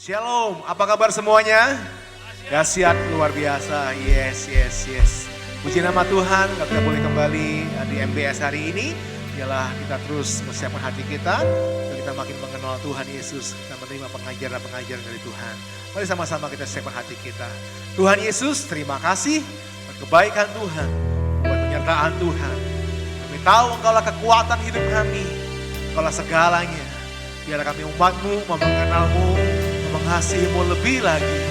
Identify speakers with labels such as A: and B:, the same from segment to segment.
A: Shalom, apa kabar semuanya? Dahsyat luar biasa, yes. Puji nama Tuhan, kita boleh kembali di MBS hari ini. Ialah kita terus mempersiapkan hati kita, untuk kita makin mengenal Tuhan Yesus dan menerima pengajaran dari Tuhan. Mari sama-sama kita siapkan hati kita. Tuhan Yesus, terima kasih buat kebaikan Tuhan, buat penyertaan Tuhan. Kami tahu Engkaulah kekuatan hidup kami, Engkaulah segalanya. Biarlah kami umat-Mu mau mengenal-Mu, mengasihi-Mu lebih lagi.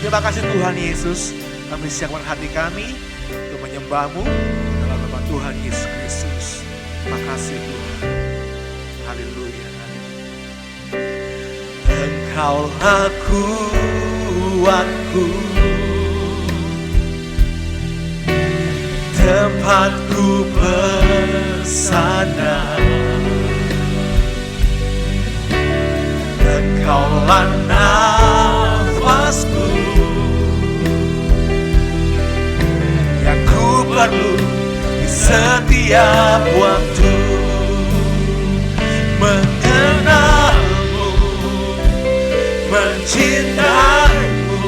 A: Terima kasih Tuhan Yesus, kami siapkan hati kami untuk menyembah-Mu dalam nama Tuhan Yesus Kristus. Terima kasih Tuhan. Haleluya. Engkaulah kuatku, tempatku bersandar. Engkaulah nafasku yang ku perlu di setiap waktu. Mengenalmu, mencintaimu,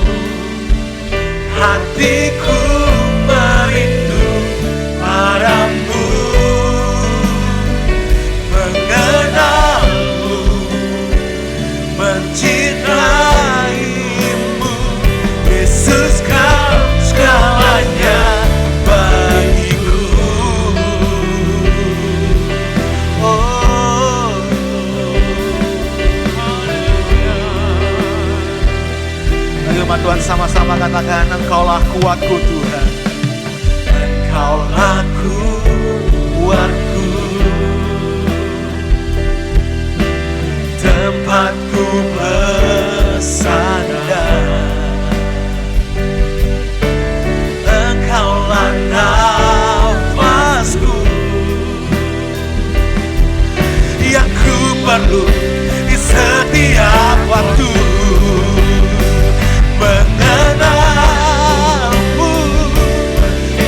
A: hatiku merindu padamu. Mengenalmu, mencintaimu, Yesus kau segalanya bagiku. Oh, ayo umat Tuhan sama-sama katakan, Engkaulah kuatku Tuhan. Engkaulah kuatku, tempatku bersandar. Engkaulah nafasku yang ku perlu di setiap waktu. Mengenalmu,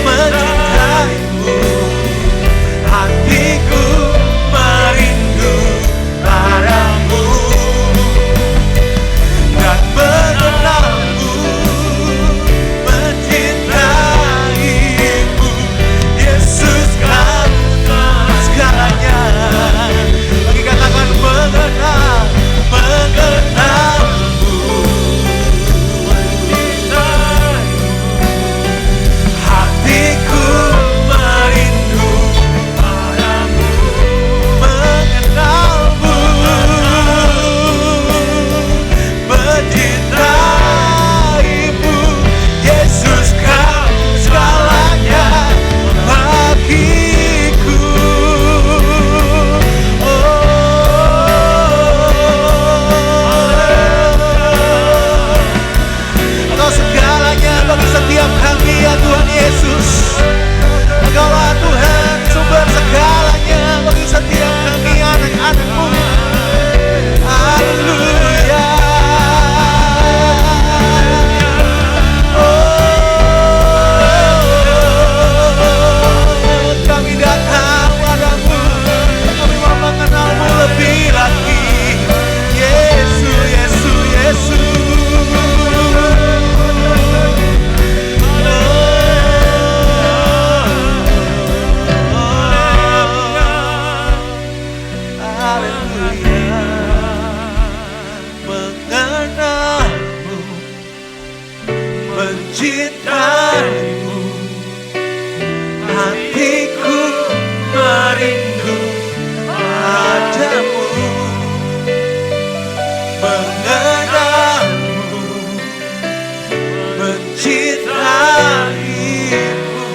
A: mencintaimu, hatiku merindu padamu. Dan mengenalmu, mencintaimu, Yesus kau segalanya. Lagi katakan mengenalmu, hatiku merindu padamu. Mengenalmu, mencintaimu, Yesus kau segalanya bagiku. Engkau segalanya bagi setiap kami ya Tuhan Yesus. Engkaulah Tuhan sumber segalanya bagi setiap kami anak-anak-Mu. Haleluya. Oh, kami datang padamu, kami mau mengenal-Mu lebih lagi. Yesus, Yesus, Yesus. Haleluya. Mengenalmu, mencintaimu, hatiku merindu padamu. Mengenalmu, mencintaimu,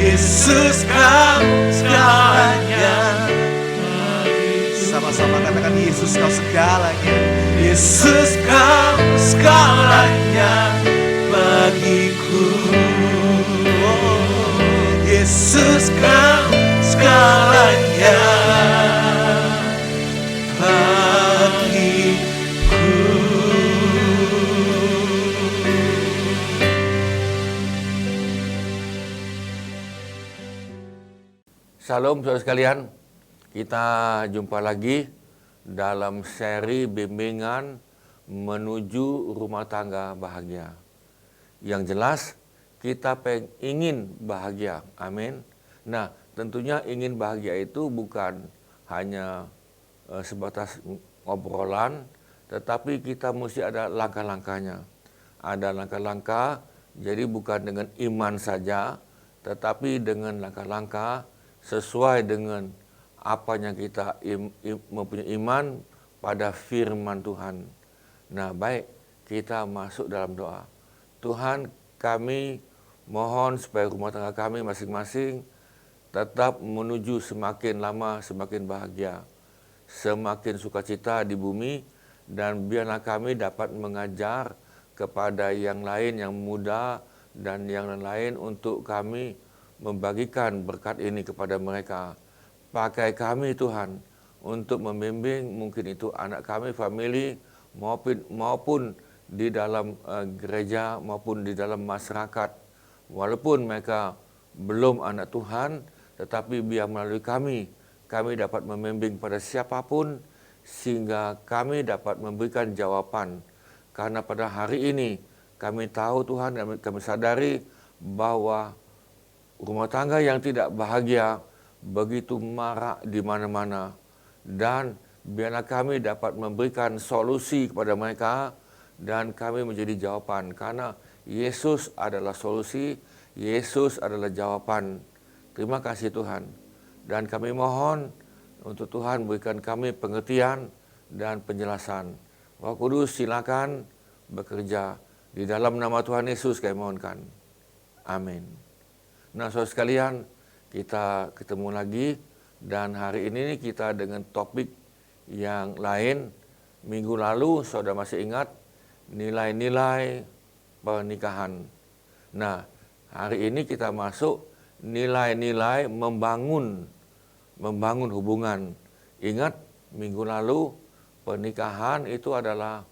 A: Yesus kau segalanya. Sama-sama katakan, Yesus kau segalanya. Yesus kau segalanya bagiku. Oh, Yesus kau segalanya bagiku.
B: Shalom saudara sekalian, kita jumpa lagi dalam seri bimbingan menuju rumah tangga bahagia. Yang jelas kita ingin bahagia, amin. Nah, tentunya ingin bahagia itu bukan hanya sebatas obrolan, tetapi kita mesti ada langkah-langkahnya. Ada langkah-langkah, jadi bukan dengan iman saja, tetapi dengan langkah-langkah sesuai dengan apa yang kita mempunyai iman pada firman Tuhan. Nah, baik, kita masuk dalam doa. Tuhan, kami mohon supaya rumah tangga kami masing-masing tetap menuju semakin lama semakin bahagia, semakin sukacita di bumi, dan biarlah kami dapat mengajar kepada yang lain yang muda dan yang lain untuk kami membagikan berkat ini kepada mereka. Pakai kami Tuhan untuk membimbing mungkin itu anak kami, family maupun di dalam gereja maupun di dalam masyarakat. Walaupun mereka belum anak Tuhan, tetapi biar melalui kami dapat membimbing pada siapapun sehingga kami dapat memberikan jawaban. Karena pada hari ini kami tahu Tuhan dan kami sadari bahwa rumah tangga yang tidak bahagia begitu marak di mana-mana, dan biarlah kami dapat memberikan solusi kepada mereka dan kami menjadi jawaban, karena Yesus adalah solusi, Yesus adalah jawaban. Terima kasih Tuhan, dan kami mohon untuk Tuhan berikan kami pengertian dan penjelasan. Roh Kudus silakan bekerja di dalam nama Tuhan Yesus kami mohonkan. Amin. Nah, saudara sekalian, kita ketemu lagi dan hari ini kita dengan topik yang lain. Minggu lalu saudara masih ingat nilai-nilai pernikahan. Nah, hari ini kita masuk nilai-nilai membangun hubungan. Ingat minggu lalu pernikahan itu adalah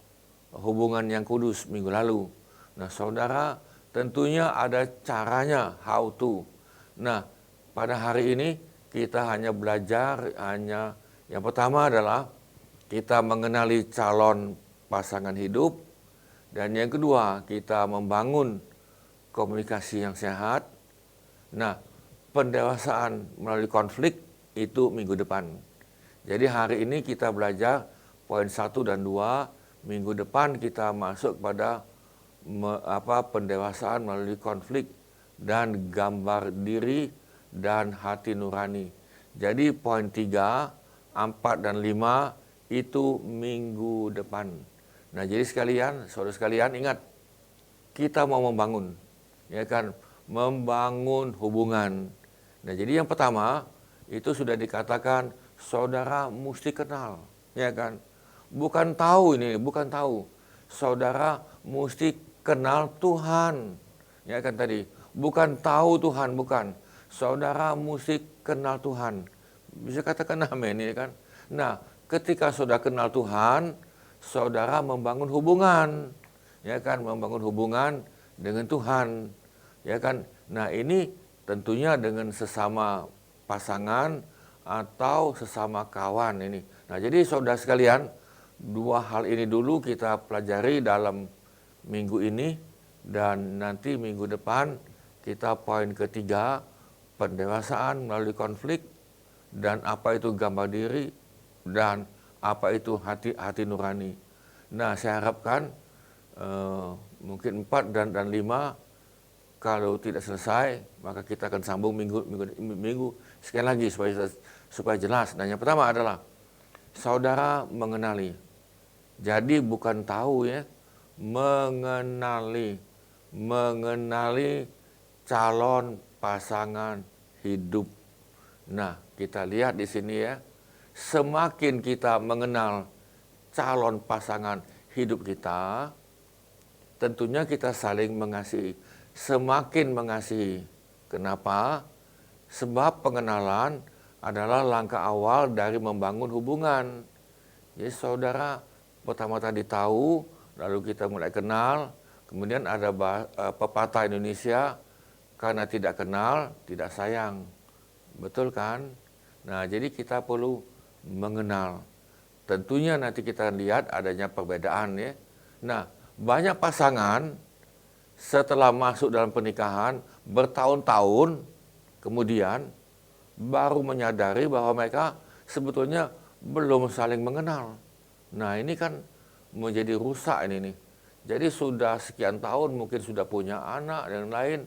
B: hubungan yang kudus minggu lalu. Nah, saudara, tentunya ada caranya, how to. Nah, pada hari ini kita hanya belajar, yang pertama adalah kita mengenali calon pasangan hidup. Dan yang kedua, kita membangun komunikasi yang sehat. Nah, pendewasaan melalui konflik itu minggu depan. Jadi hari ini kita belajar poin 1 dan 2. Minggu depan kita masuk pada pendewasaan melalui konflik dan gambar diri dan hati nurani. Jadi poin 3, 4 dan 5 itu minggu depan. Nah, jadi sekalian, saudara sekalian ingat, kita mau membangun, ya kan, membangun hubungan. Nah, jadi yang pertama itu sudah dikatakan saudara mesti kenal, ya kan? Bukan tahu ini, bukan tahu. Saudara mesti kenal Tuhan, ya kan tadi. Bukan tahu Tuhan, bukan. Saudara mesti kenal Tuhan. Bisa katakan amin, ya kan? Nah, ketika saudara kenal Tuhan, saudara membangun hubungan, ya kan? Membangun hubungan dengan Tuhan, ya kan? Nah, ini tentunya dengan sesama pasangan atau sesama kawan ini. Nah, jadi saudara sekalian, dua hal ini dulu kita pelajari dalam minggu ini, dan nanti minggu depan kita poin ketiga, pendewasaan melalui konflik, dan apa itu gambar diri, dan apa itu hati nurani. Nah, saya harapkan mungkin 4 dan 5, kalau tidak selesai maka kita akan sambung minggu sekali lagi supaya jelas. Dan yang pertama adalah saudara mengenali. Jadi bukan tahu, ya, mengenali calon pasangan hidup. Nah, kita lihat di sini, ya, semakin kita mengenal calon pasangan hidup kita, tentunya kita saling mengasihi, semakin mengasihi. Kenapa? Sebab pengenalan adalah langkah awal dari membangun hubungan. Jadi saudara pertama tadi tahu, lalu kita mulai kenal, kemudian ada pepatah Indonesia, karena tidak kenal, tidak sayang. Betul kan? Nah, jadi kita perlu mengenal. Tentunya nanti kita lihat adanya perbedaan, ya. Nah, banyak pasangan setelah masuk dalam pernikahan bertahun-tahun kemudian baru menyadari bahwa mereka sebetulnya belum saling mengenal. Nah, ini kan menjadi rusak ini nih. Jadi sudah sekian tahun mungkin sudah punya anak dan lain.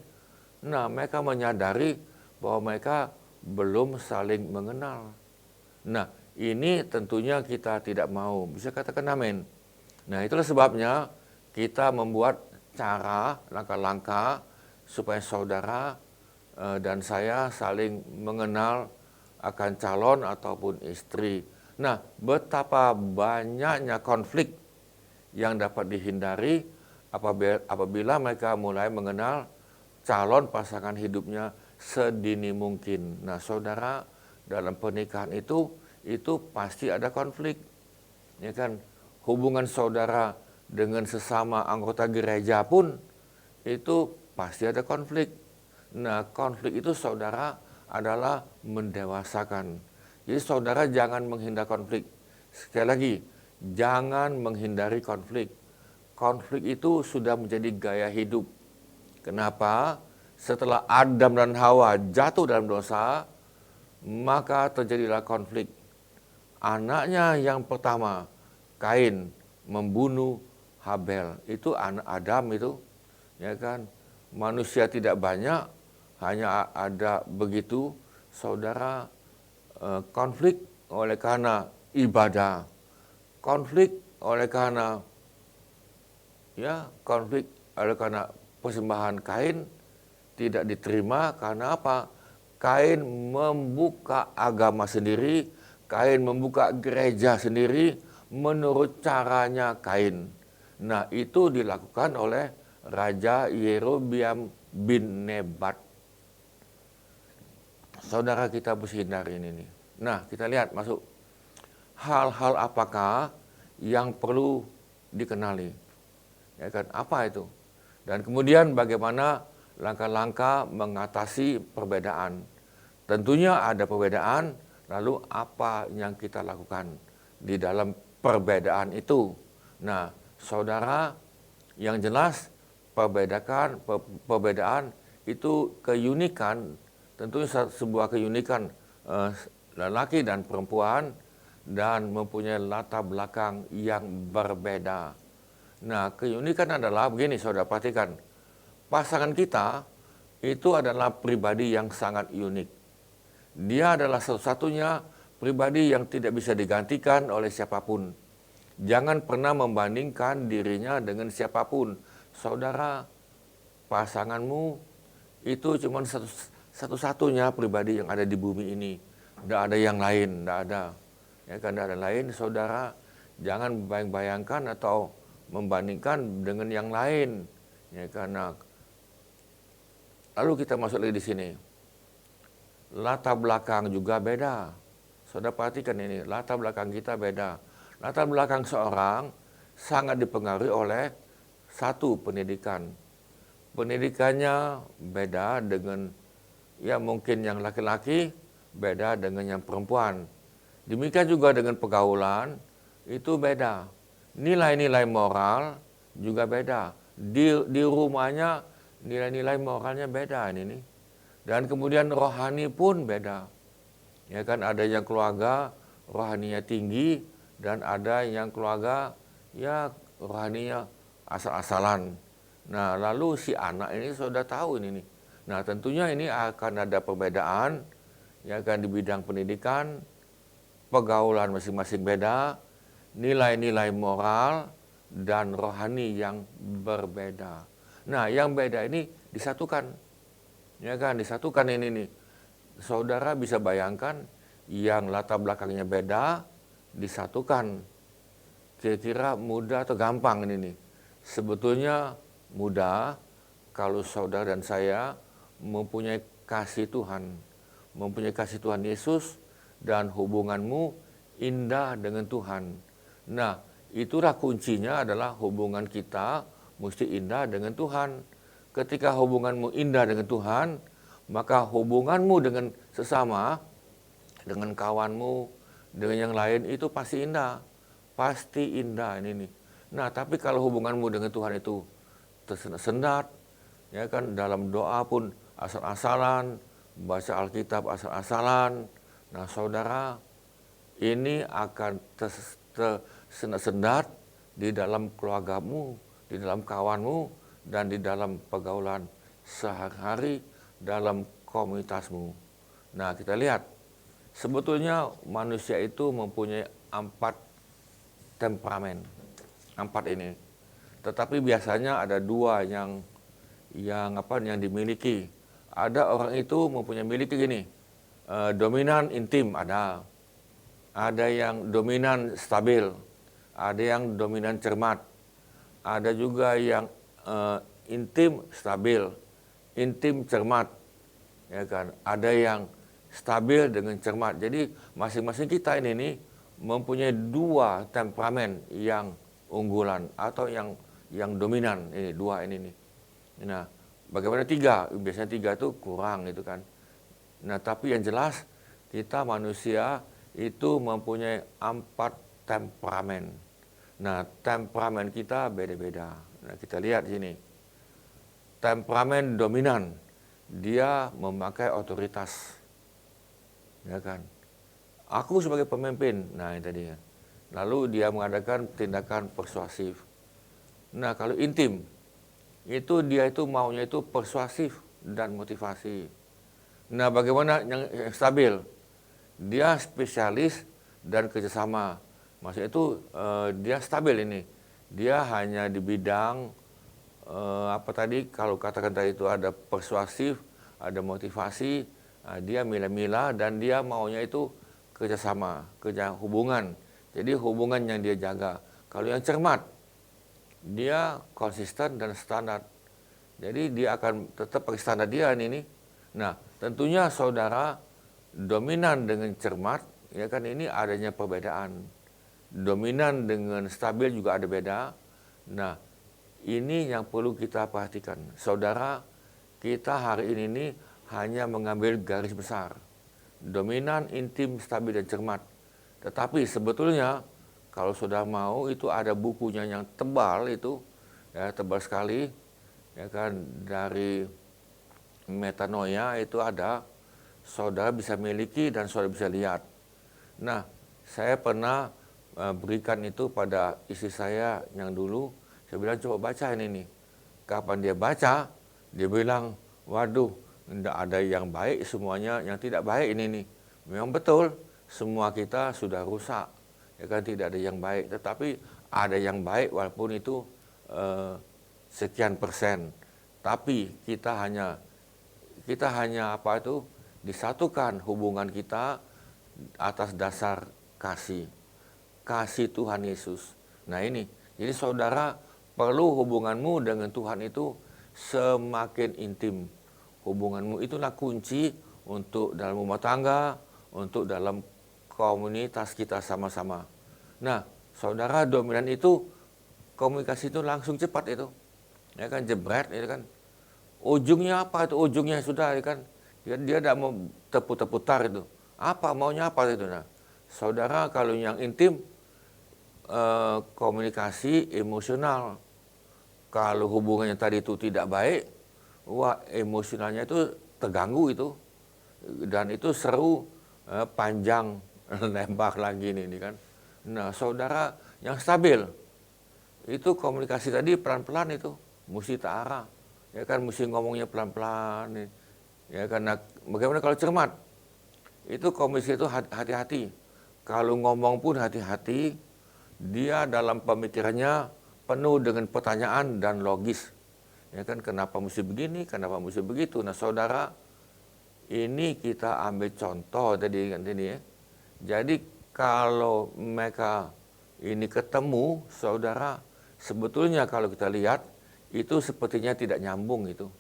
B: Nah, mereka menyadari bahwa mereka belum saling mengenal. Nah, ini tentunya kita tidak mau. Bisa katakan amin. Nah, itulah sebabnya kita membuat cara, langkah-langkah supaya saudara dan saya saling mengenal akan calon ataupun istri. Nah, betapa banyaknya konflik yang dapat dihindari apabila mereka mulai mengenal calon pasangan hidupnya sedini mungkin. Nah, saudara, dalam pernikahan itu pasti ada konflik. Ya kan? Hubungan saudara dengan sesama anggota gereja pun itu pasti ada konflik. Nah, konflik itu saudara adalah mendewasakan. Jadi saudara jangan menghindar konflik. Sekali lagi, jangan menghindari konflik. Konflik itu sudah menjadi gaya hidup. Kenapa? Setelah Adam dan Hawa jatuh dalam dosa, maka terjadilah konflik. Anaknya yang pertama, Kain, membunuh Habel. Itu anak Adam itu, ya kan? Manusia tidak banyak, hanya ada begitu, saudara, konflik oleh karena ibadah, konflik oleh karena konflik oleh karena persembahan Kain tidak diterima karena apa? Kain membuka agama sendiri, Kain membuka gereja sendiri menurut caranya Kain. Nah, itu dilakukan oleh Raja Yerobeam bin Nebat. Saudara, kita mesti hindari ini. Nah, kita lihat masuk. Hal-hal apakah yang perlu dikenali? Ya kan, apa itu? Dan kemudian bagaimana langkah-langkah mengatasi perbedaan. Tentunya ada perbedaan, lalu apa yang kita lakukan di dalam perbedaan itu. Nah, saudara, yang jelas perbedaan itu keunikan, tentunya sebuah keunikan lelaki dan perempuan dan mempunyai latar belakang yang berbeda. Nah, keunikan adalah begini, saudara, perhatikan. Pasangan kita itu adalah pribadi yang sangat unik. Dia adalah satu-satunya pribadi yang tidak bisa digantikan oleh siapapun. Jangan pernah membandingkan dirinya dengan siapapun. Saudara, pasanganmu itu cuma satu-satunya pribadi yang ada di bumi ini. Tidak ada yang lain, tidak ada. Ya kan, tidak ada lain, saudara. Jangan bayangkan atau membandingkan dengan yang lain. Ya, karena lalu kita masuk lagi di sini. Latar belakang juga beda. Saudara perhatikan ini, latar belakang kita beda. Latar belakang seorang sangat dipengaruhi oleh satu, pendidikan. Pendidikannya beda dengan mungkin yang laki-laki, beda dengan yang perempuan. Demikian juga dengan pergaulan, itu beda. Nilai-nilai moral juga beda. Di rumahnya nilai-nilai moralnya beda ini. Dan kemudian rohani pun beda. Ya kan, ada yang keluarga rohaninya tinggi dan ada yang keluarga rohaninya asal-asalan. Nah, lalu si anak ini sudah tahu ini nih. Nah, tentunya ini akan ada perbedaan ya kan, di bidang pendidikan, pergaulan masing-masing beda, nilai-nilai moral dan rohani yang berbeda. Nah, yang beda ini disatukan. Ya kan, disatukan ini nih. Saudara bisa bayangkan yang latar belakangnya beda disatukan. Kira-kira mudah atau gampang ini nih? Sebetulnya mudah kalau saudara dan saya mempunyai kasih Tuhan, mempunyai kasih Tuhan Yesus dan hubunganmu indah dengan Tuhan. Nah, itulah kuncinya adalah hubungan kita mesti indah dengan Tuhan. Ketika hubunganmu indah dengan Tuhan, maka hubunganmu dengan sesama, dengan kawanmu, dengan yang lain itu pasti indah. Pasti indah ini nih. Nah, tapi kalau hubunganmu dengan Tuhan itu tersendat, ya kan, dalam doa pun asal-asalan, baca Alkitab asal-asalan. Nah, saudara, ini akan tersendat-sendat di dalam keluargamu, di dalam kawanmu, dan di dalam pergaulan sehari-hari dalam komunitasmu. Nah, kita lihat, sebetulnya manusia itu mempunyai 4 temperamen, 4 ini. Tetapi biasanya ada 2 yang dimiliki. Ada orang itu mempunyai miliki gini, dominan intim ada yang dominan stabil, ada yang dominan cermat, ada juga yang intim stabil, intim cermat, ya kan? Ada yang stabil dengan cermat. Jadi masing-masing kita ini nih mempunyai 2 temperamen yang unggulan atau yang dominan. Ini 2 ini nih. Nah, bagaimana 3? Biasanya 3 itu kurang itu kan. Nah, tapi yang jelas kita manusia itu mempunyai 4 temperamen. Nah, temperamen kita beda-beda. Nah, kita lihat sini. Temperamen dominan, dia memakai otoritas. Ya kan? Aku sebagai pemimpin, nah itu tadi kan. Lalu dia mengadakan tindakan persuasif. Nah, kalau intim, itu dia itu maunya itu persuasif dan motivasi. Nah, bagaimana yang stabil? Dia spesialis dan kerjasama. Maksudnya itu dia stabil ini. Dia hanya di bidang kalau katakan tadi itu ada persuasif, ada motivasi, dia mila-mila dan dia maunya itu kerjasama, kerja hubungan. Jadi hubungan yang dia jaga. Kalau yang cermat, dia konsisten dan standar. Jadi dia akan tetap pakai standar dia ini. Nah, tentunya saudara, dominan dengan cermat, ya kan, ini adanya perbedaan. Dominan dengan stabil juga ada beda. Nah, ini yang perlu kita perhatikan. Saudara, kita hari ini nih hanya mengambil garis besar. Dominan, intim, stabil, dan cermat. Tetapi sebetulnya kalau saudara mau itu ada bukunya yang tebal itu, ya tebal sekali, ya kan, dari Metanoia itu ada, saudara bisa miliki dan saudara bisa lihat. Nah, saya pernah berikan itu pada istri saya yang dulu. Saya bilang coba baca ini nih. Kapan dia baca, dia bilang, waduh, tidak ada yang baik, semuanya yang tidak baik ini nih. Memang betul, semua kita sudah rusak, ya kan, tidak ada yang baik. Tetapi ada yang baik walaupun itu sekian persen. Tapi kita hanya disatukan hubungan kita atas dasar kasih Tuhan Yesus. Nah ini, jadi saudara perlu hubunganmu dengan Tuhan itu semakin intim. Hubunganmu itulah kunci untuk dalam rumah tangga, untuk dalam komunitas kita sama-sama. Nah, saudara, dominan itu komunikasi itu langsung cepat itu. Ya kan, jebret itu kan. Ujungnya apa itu? Ujungnya sudah ya kan. Dia tidak mau terputar-putar itu. Apa maunya apa itu? Nah, saudara, kalau yang intim komunikasi emosional. Kalau hubungannya tadi itu tidak baik, wah emosionalnya itu terganggu itu. Dan itu seru, panjang, nembak lagi nih kan. Nah, saudara, yang stabil, itu komunikasi tadi pelan-pelan itu, mesti terarah. Ya kan, mesti ngomongnya pelan-pelan. Ya karena bagaimana kalau cermat? Itu komunikasi itu hati-hati. Kalau ngomong pun hati-hati, dia dalam pemikirannya penuh dengan pertanyaan dan logis. Ya kan, kenapa mesti begini, kenapa mesti begitu. Nah, saudara, ini kita ambil contoh tadi kan ini ya. Jadi kalau mereka ini ketemu, saudara, sebetulnya kalau kita lihat itu sepertinya tidak nyambung itu.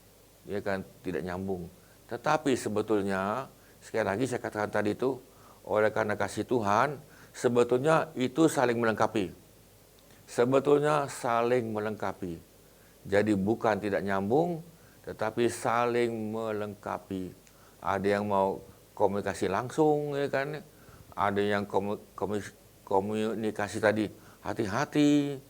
B: Ya kan, tidak nyambung. Tetapi sebetulnya sekali lagi saya katakan tadi itu, oleh karena kasih Tuhan, sebetulnya itu saling melengkapi. Sebetulnya saling melengkapi. Jadi bukan tidak nyambung, tetapi saling melengkapi. Ada yang mau komunikasi langsung, ya kan? Ada yang komunikasi tadi hati-hati,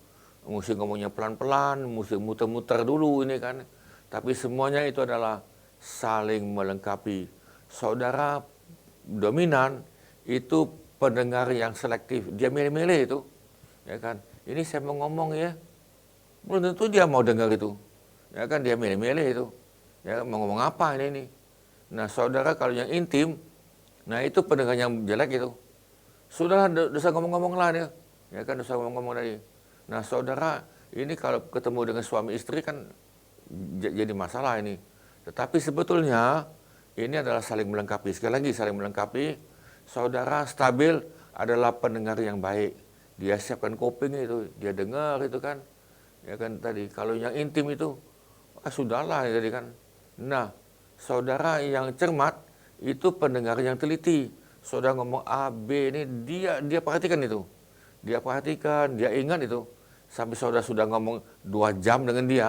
B: mesti ngomongnya pelan-pelan, mesti muter-muter dulu ini kan. Tapi semuanya itu adalah saling melengkapi. Saudara dominan itu pendengar yang selektif, dia milih-milih itu, ya kan. Ini saya mau ngomong ya, belum tentu dia mau dengar itu, ya kan, dia milih-milih itu, ya mau ngomong apa ini. Nah saudara kalau yang intim, nah itu pendengar yang jelek itu, sudah dosa ngomong-ngomong lah dia, ya kan, dosa ngomong-ngomong tadi. Nah saudara ini kalau ketemu dengan suami istri kan jadi masalah ini. Tetapi sebetulnya ini adalah saling melengkapi. Sekali lagi saling melengkapi. Saudara stabil adalah pendengar yang baik. Dia siapkan kuping itu, dia dengar itu kan. Ya kan tadi. Kalau yang intim itu, sudahlah tadi kan. Nah, saudara yang cermat itu pendengar yang teliti. Saudara ngomong A, B ini dia perhatikan itu. Dia perhatikan, dia ingat itu. Sampai saudara sudah ngomong 2 jam dengan dia,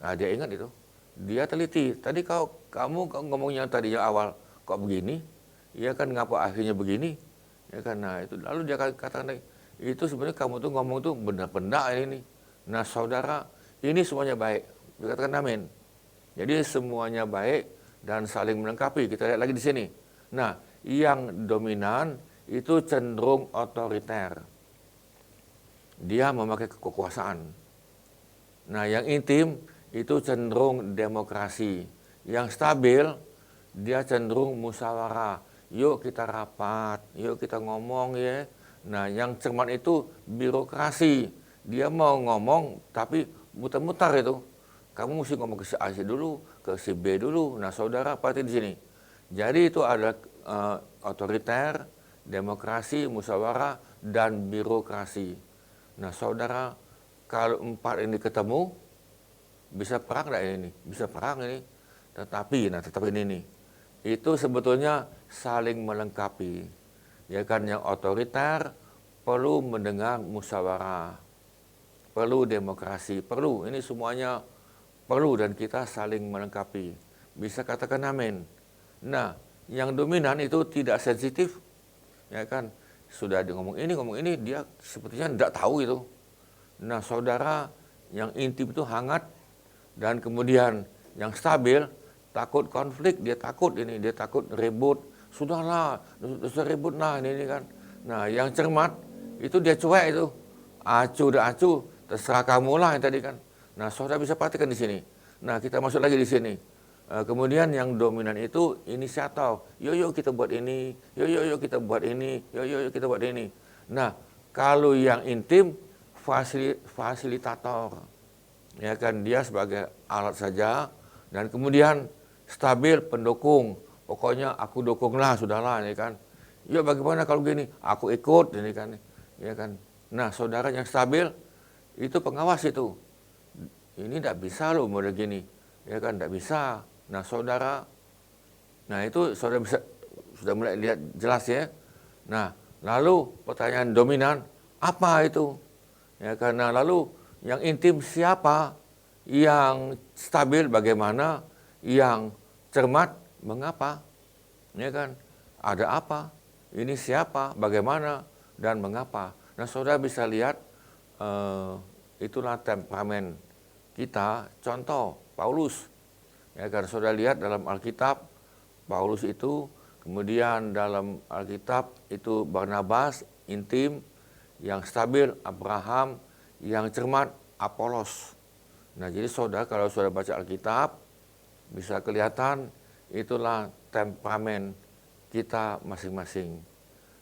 B: nah dia ingat itu. Dia teliti. Tadi kamu ngomongnya tadi yang awal, kok begini? Ya kan, ngapa akhirnya begini? Ya kan, nah itu. Lalu dia katakan, itu sebenarnya kamu tuh ngomong tuh benar-benar ini. Nah saudara, ini semuanya baik. Dikatakan amin. Jadi semuanya baik dan saling melengkapi. Kita lihat lagi di sini. Nah, yang dominan itu cenderung otoriter. Dia memakai kekuasaan. Nah, yang intim itu cenderung demokrasi. Yang stabil, dia cenderung musyawarah. Yuk kita rapat, yuk kita ngomong ya. Nah, yang cermat itu birokrasi. Dia mau ngomong tapi muter-muter itu. Kamu mesti ngomong ke si A dulu, ke si B dulu. Nah, saudara pasti di sini. Jadi itu ada otoriter, demokrasi, musyawarah, dan birokrasi. Nah, saudara, kalau 4 ini ketemu, bisa perang enggak ini? Bisa perang ini. Tetapi ini nih. Itu sebetulnya saling melengkapi. Ya kan, yang otoriter perlu mendengar musyawarah. Perlu demokrasi, perlu. Ini semuanya perlu dan kita saling melengkapi. Bisa katakan amin. Nah, yang dominan itu tidak sensitif. Ya kan? Sudah dia ngomong ini, dia sepertinya tidak tahu itu. Nah, saudara yang intim itu hangat dan kemudian yang stabil takut konflik, dia takut ribut. Sudahlah, sudah ribut lah ini kan. Nah, yang cermat itu dia cuek itu. Acu, terserah kamu lah yang tadi kan. Nah, saudara bisa perhatikan di sini. Nah, kita masuk lagi di sini. Kemudian yang dominan itu inisiator. Yuk kita buat ini. Yuk kita buat ini. Yuk kita buat ini. Nah, kalau yang intim fasilitator. Ya kan, dia sebagai alat saja dan kemudian stabil pendukung. Pokoknya aku dukunglah, sudahlah ini kan. Yuk bagaimana kalau gini? Aku ikut ini kan. Ya kan. Nah, saudara yang stabil itu pengawas itu. Ini tidak bisa loh model gini. Ya kan, tidak bisa. Nah, saudara, itu saudara sudah mulai lihat jelas ya. Nah, lalu pertanyaan dominan, apa itu? Ya, karena lalu yang intim siapa? Yang stabil bagaimana? Yang cermat mengapa? Ya kan, ada apa? Ini siapa? Bagaimana? Dan mengapa? Nah, saudara bisa lihat, itulah temperamen kita. Contoh, Paulus. Ya kan, saudara lihat dalam Alkitab, Paulus itu, kemudian dalam Alkitab itu Barnabas, intim, yang stabil Abraham, yang cermat Apolos. Nah, jadi saudara kalau saudara baca Alkitab, bisa kelihatan itulah temperamen kita masing-masing.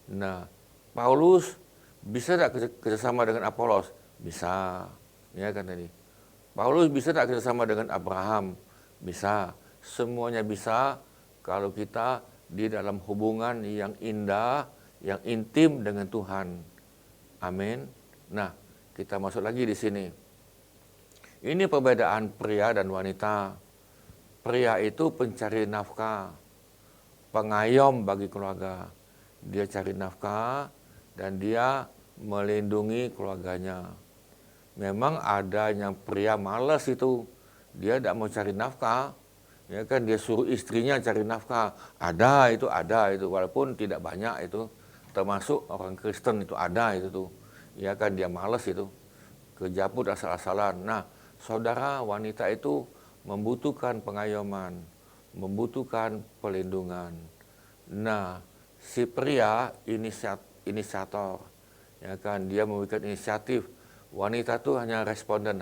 B: Nah, Paulus bisa tidak kerjasama dengan Apolos? Bisa, ya kan tadi. Paulus bisa tidak kerjasama dengan Abraham? Bisa, semuanya bisa kalau kita di dalam hubungan yang indah, yang intim dengan Tuhan. Amin. Nah, kita masuk lagi di sini. Ini perbedaan pria dan wanita. Pria itu pencari nafkah, pengayom bagi keluarga. Dia cari nafkah dan dia melindungi keluarganya. Memang ada yang pria malas itu. Dia tidak mau cari nafkah, ya kan, dia suruh istrinya cari nafkah. Ada itu, walaupun tidak banyak itu, termasuk orang Kristen itu ada itu tuh, ya kan, dia malas itu. kejabut asal-asalan. Nah, saudara, wanita itu membutuhkan pengayoman, membutuhkan pelindungan. Nah, si pria inisiator, ya kan, dia memberikan inisiatif. Wanita itu hanya responden,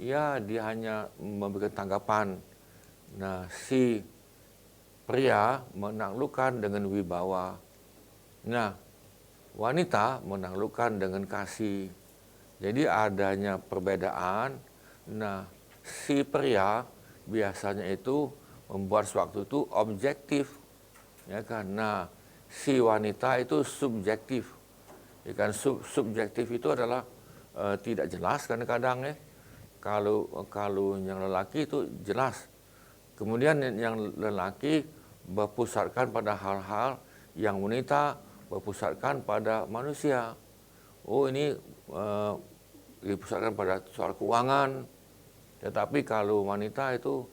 B: dia hanya memberikan tanggapan. Nah, si pria menaklukkan dengan wibawa. Nah, wanita menaklukkan dengan kasih. Jadi adanya perbedaan. Nah, si pria biasanya itu membuat sesuatu itu objektif, ya kan. Nah, si wanita itu subjektif, ya kan. Subjektif itu adalah tidak jelas kadang-kadang ya. Kalau yang lelaki itu jelas. Kemudian yang lelaki berpusatkan pada hal-hal, yang wanita berpusatkan pada manusia. Oh, ini dipusatkan pada soal keuangan, tetapi kalau wanita itu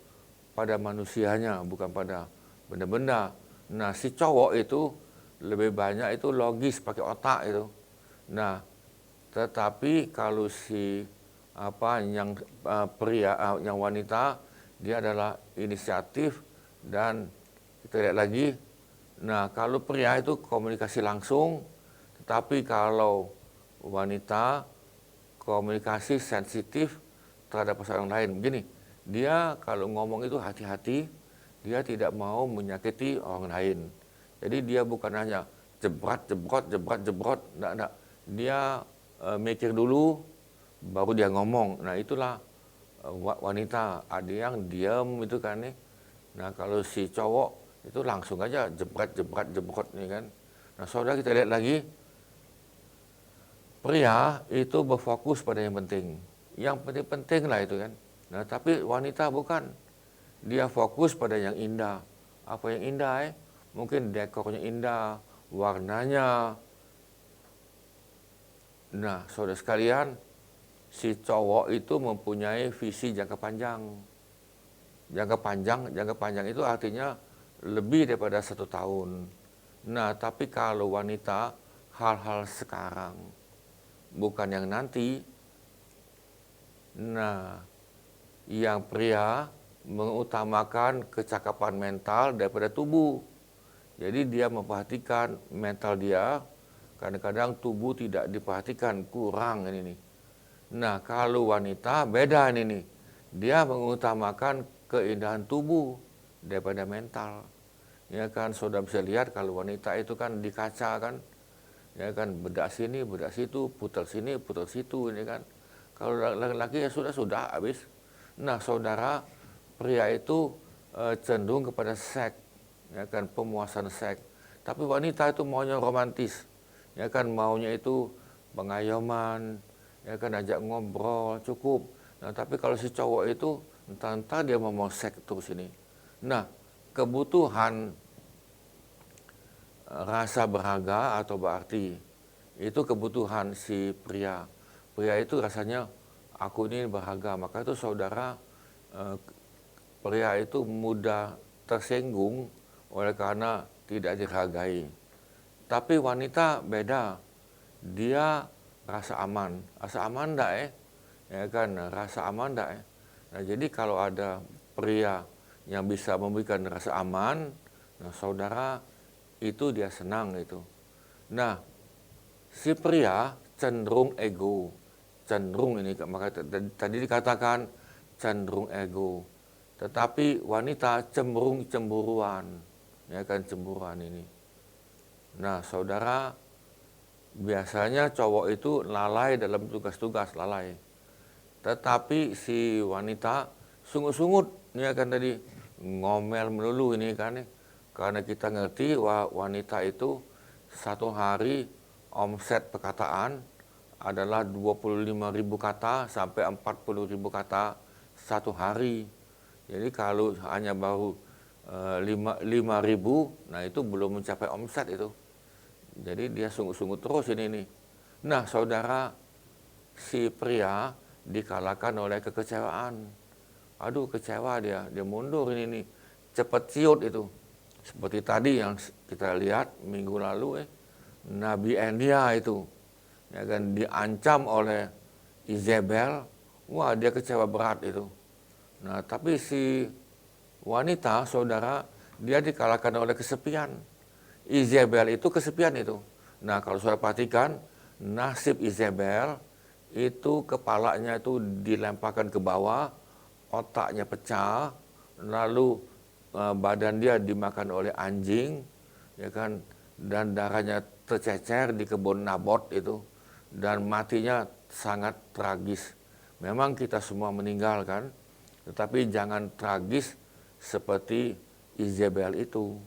B: pada manusianya, bukan pada benda-benda. Nah, si cowok itu lebih banyak itu logis, pakai otak itu. Nah, tetapi kalau si yang wanita, dia adalah inisiatif. Dan kita lihat lagi, nah kalau pria itu komunikasi langsung, tetapi kalau wanita komunikasi sensitif terhadap pasangan lain. Begini, dia kalau ngomong itu hati-hati, dia tidak mau menyakiti orang lain. Jadi dia bukan hanya jebrat, enggak. Dia mikir dulu, baru dia ngomong. Nah, itulah wanita. Ada yang diam itu kan nih. Nah, kalau si cowok itu langsung aja jebrat nih kan. Nah, saudara, kita lihat lagi, pria itu berfokus pada yang penting. Yang penting-penting lah itu kan. Nah, tapi wanita bukan. Dia fokus pada yang indah. Apa yang indah? Mungkin dekornya indah, warnanya. Nah, saudara sekalian, si cowok itu mempunyai visi jangka panjang. Jangka panjang itu artinya lebih daripada 1 tahun. Nah, tapi kalau wanita, hal-hal sekarang, bukan yang nanti. Nah, yang pria mengutamakan kecakapan mental daripada tubuh. Jadi dia memperhatikan mental dia, kadang-kadang tubuh tidak diperhatikan, kurang ini nih. Nah, kalau wanita beda ini nih. Dia mengutamakan keindahan tubuh daripada mental. Ya kan, saudara bisa lihat kalau wanita itu kan di kaca kan, ya kan, bedak sini, bedak situ, putar sini, putar situ, ini kan. Kalau laki-laki ya sudah habis. Nah, saudara, pria itu cenderung kepada seks, ya kan, pemuasan seks. Tapi wanita itu maunya romantis, ya kan, maunya itu pengayoman, ya kan, ajak ngobrol cukup. Nah, tapi kalau si cowok itu entah dia mau seks terus ini. Nah, kebutuhan rasa berharga atau berarti, itu kebutuhan si pria. Pria itu rasanya, aku ini berharga. Maka itu saudara, pria itu mudah tersinggung oleh karena tidak dihargai. Tapi wanita beda. Dia rasa aman. Rasa aman enggak ya kan, rasa aman enggak ya. Nah, jadi kalau ada pria yang bisa memberikan rasa aman, nah saudara, itu dia senang itu. Nah, si pria cenderung ego, cenderung ini, maka tadi dikatakan cenderung ego. Tetapi wanita cenderung cemburuan, ya kan, cemburuan ini. Nah, saudara, biasanya cowok itu lalai dalam tugas-tugas, lalai. Tetapi si wanita sungut-sungut, ya kan, tadi ngomel melulu ini kan. Karena kita ngerti wanita itu satu hari omset perkataan adalah 25.000 kata sampai 40.000 kata satu hari. Jadi kalau hanya baru 5.000, nah itu belum mencapai omset itu. Jadi dia sungguh-sungguh terus ini nih. Nah, saudara, si pria dikalahkan oleh kekecewaan. Aduh, kecewa dia mundur ini nih. Cepat ciut itu. Seperti tadi yang kita lihat minggu lalu, Nabi Elia itu, ya kan, diancam oleh Izebel, wah dia kecewa berat itu. Nah, tapi si wanita, saudara, dia dikalahkan oleh kesepian. Izebel itu kesepian itu. Nah, kalau saudara perhatikan, nasib Izebel itu kepalanya itu dilemparkan ke bawah, otaknya pecah, lalu badan dia dimakan oleh anjing, ya kan, dan darahnya tercecer di kebun Nabot itu, dan matinya sangat tragis. Memang kita semua meninggal kan, tetapi jangan tragis seperti Izebel itu.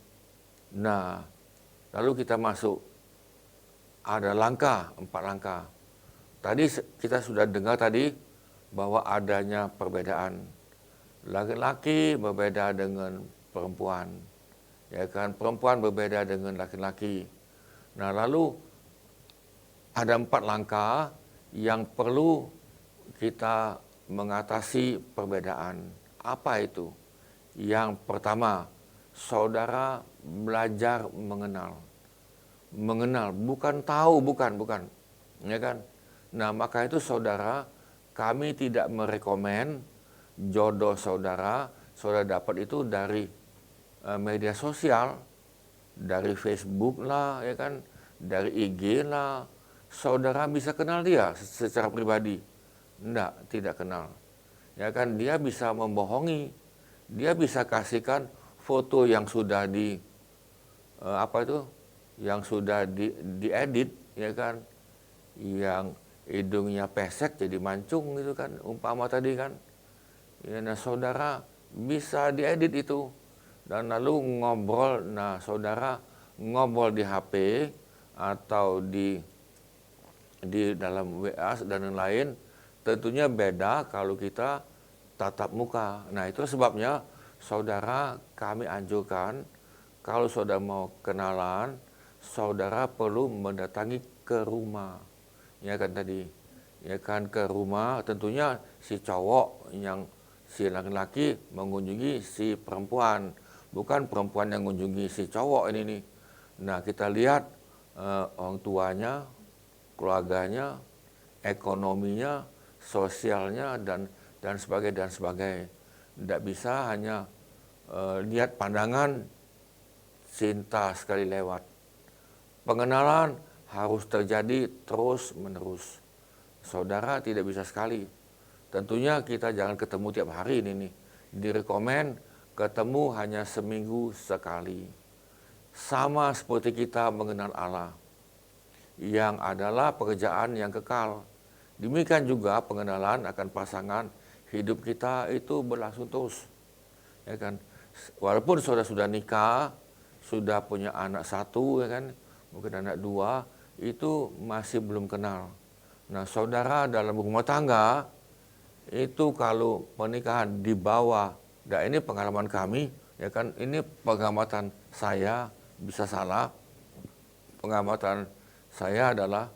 B: Nah, lalu kita masuk, ada langkah, 4 langkah. Tadi kita sudah dengar tadi bahwa adanya perbedaan. Laki-laki berbeda dengan perempuan. Ya kan, perempuan berbeda dengan laki-laki. Nah, lalu ada 4 langkah yang perlu kita mengatasi perbedaan. Apa itu? Yang pertama, saudara belajar mengenal. Mengenal, bukan tahu, bukan. Ya kan? Nah, maka itu saudara, kami tidak merekomen jodoh saudara dapat itu dari media sosial, dari Facebook lah, ya kan, dari IG lah. Saudara bisa kenal dia secara pribadi? Tidak kenal. Ya kan, dia bisa membohongi, dia bisa kasihkan foto yang sudah yang sudah diedit, ya kan, yang hidungnya pesek jadi mancung gitu kan, umpama tadi kan. Ya, nah saudara bisa diedit itu dan lalu ngobrol. Nah, saudara ngobrol di HP atau di dalam WA dan lain-lain, tentunya beda kalau kita tatap muka. Nah, itu sebabnya saudara, kami anjurkan kalau saudara mau kenalan, saudara perlu mendatangi ke rumah. Ya kan tadi, ya kan, ke rumah, tentunya si cowok yang si laki-laki mengunjungi si perempuan, bukan perempuan yang mengunjungi si cowok ini nih. Nah, kita lihat orang tuanya, keluarganya, ekonominya, sosialnya, dan sebagainya. Tidak bisa hanya lihat pandangan cinta sekali lewat. Pengenalan harus terjadi terus-menerus. Saudara tidak bisa sekali. Tentunya kita jangan ketemu tiap hari ini nih. Direkomen ketemu hanya seminggu sekali. Sama seperti kita mengenal Allah, yang adalah pekerjaan yang kekal. Demikian juga pengenalan akan pasangan hidup kita itu berlangsung terus. Ya kan? Walaupun saudara sudah nikah, sudah punya anak 1, ya kan, mungkin anak 2, itu masih belum kenal. Nah, saudara dalam rumah tangga itu kalau pernikahan di bawah, dan ini pengalaman kami, ya kan, ini pengamatan saya, bisa salah. Pengamatan saya adalah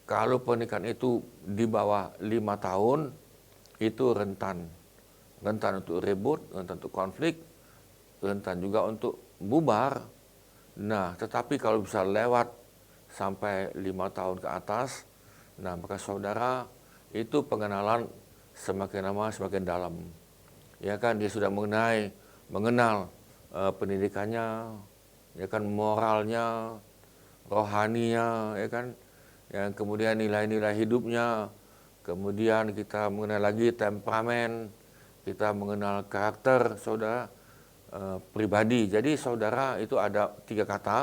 B: kalau pernikahan itu di bawah 5 tahun itu rentan untuk ribut, rentan untuk konflik, rentan juga untuk bubar. Nah, tetapi kalau bisa lewat sampai 5 tahun ke atas, nah maka saudara itu pengenalan semakin lama semakin dalam. Ya kan, dia sudah mengenal pendidikannya, ya kan, moralnya, rohaninya, ya kan, yang kemudian nilai-nilai hidupnya, kemudian kita mengenal lagi temperamen, kita mengenal karakter saudara pribadi. Jadi saudara itu ada 3 kata,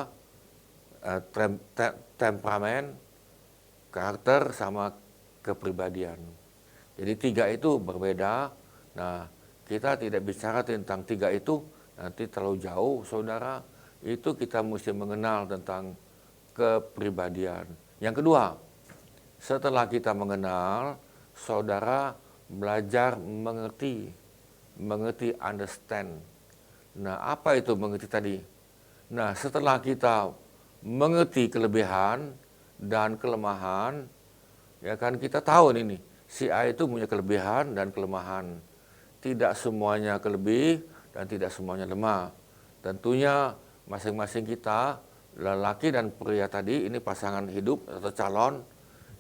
B: temperamen, karakter, sama kepribadian. Jadi 3 itu berbeda. Nah, kita tidak bicara tentang 3 itu, nanti terlalu jauh saudara. Itu kita mesti mengenal tentang kepribadian. Yang kedua, setelah kita mengenal, saudara belajar mengerti, understand. Nah, apa itu mengerti tadi? Nah, setelah kita mengerti kelebihan dan kelemahan, ya kan, kita tahu ini, si A itu punya kelebihan dan kelemahan. Tidak semuanya kelebih dan tidak semuanya lemah. Tentunya masing-masing kita, lelaki dan pria tadi, ini pasangan hidup atau calon,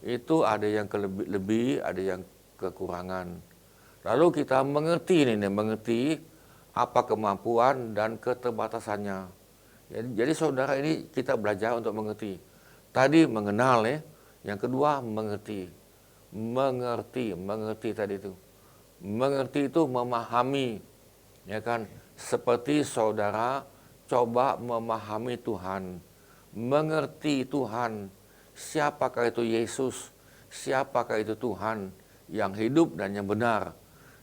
B: itu ada yang lebih, ada yang kekurangan. Lalu kita mengerti mengerti apa kemampuan dan keterbatasannya. Jadi saudara, ini kita belajar untuk mengerti. Tadi mengenal ya, yang kedua mengerti. Mengerti tadi itu. Mengerti itu memahami, ya kan? Seperti saudara coba memahami Tuhan, mengerti Tuhan, siapakah itu Yesus, siapakah itu Tuhan yang hidup dan yang benar.